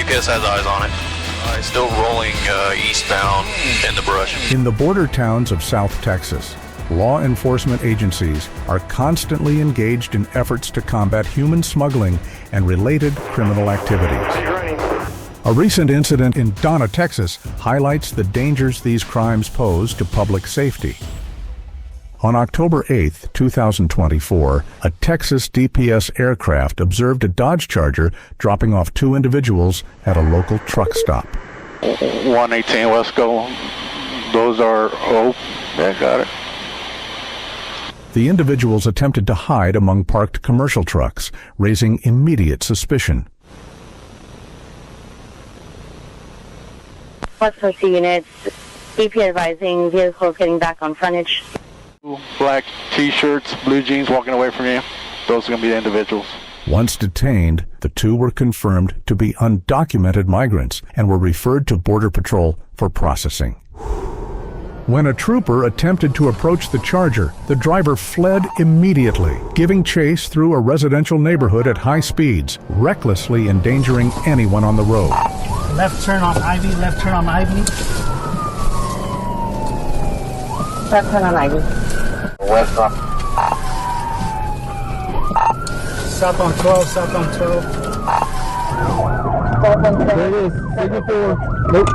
DPS has eyes on it. It's still rolling eastbound in the brush. In the border towns of South Texas, law enforcement agencies are constantly engaged in efforts to combat human smuggling and related criminal activities. A recent incident in Donna, Texas, highlights the dangers these crimes pose to public safety. On October 8, 2024, a Texas DPS aircraft observed a Dodge Charger dropping off two individuals at a local truck stop. 118 West Go. Those are, yeah, got it. The individuals attempted to hide among parked commercial trucks, raising immediate suspicion. West Coast units, DP advising vehicles getting back on frontage. Black t-shirts, blue jeans walking away from you. Those are going to be the individuals. Once detained, the two were confirmed to be undocumented migrants and were referred to Border Patrol for processing. When a trooper attempted to approach the Charger, the driver fled immediately, giving chase through a residential neighborhood at high speeds, recklessly endangering anyone on the road. Left turn on Ivy, left turn on Ivy. Left turn on Ivy. West up. South on 12, south on 12. South on 12. There it is, signal 4. Nope.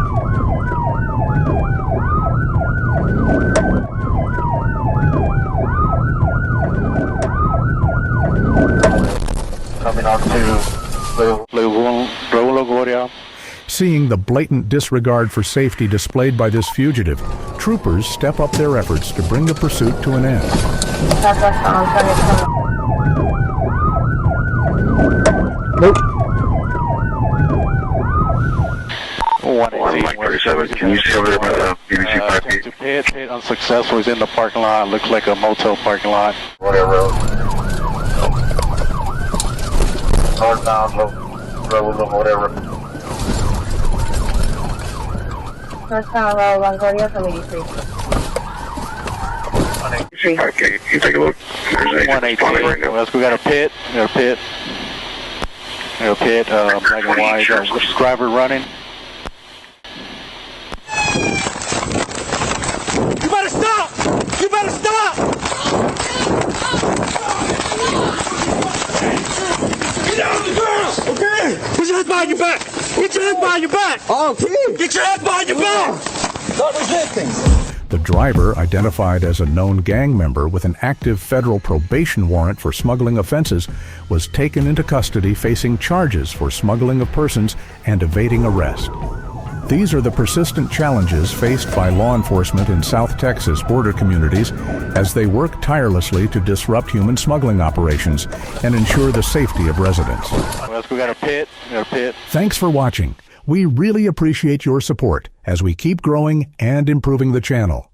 Coming on to Gloria. Seeing the blatant disregard for safety displayed by this fugitive, troopers step up their efforts to bring the pursuit to an end. Southwest on 27. Nope. 137, can you see over there by the BBC 5 Pit unsuccessful. He's in the parking lot. Looks like a motel parking lot. Whatever. Northbound, whatever. Northbound row, Longoria from 83. Okay, you take a look. 118. Right now. We got a pit. We got a pit. We got a pit. Black and white. Driver running. You better stop! You better stop! Get down on the ground! Okay? Put your hands behind your back! Get your hands behind your back! Okay! Get your hands behind your back! Stop resisting! The driver, identified as a known gang member with an active federal probation warrant for smuggling offenses, was taken into custody facing charges for smuggling of persons and evading arrest. These are the persistent challenges faced by law enforcement in South Texas border communities as they work tirelessly to disrupt human smuggling operations and ensure the safety of residents. We got a pit. We got a pit. Thanks for watching. We really appreciate your support as we keep growing and improving the channel.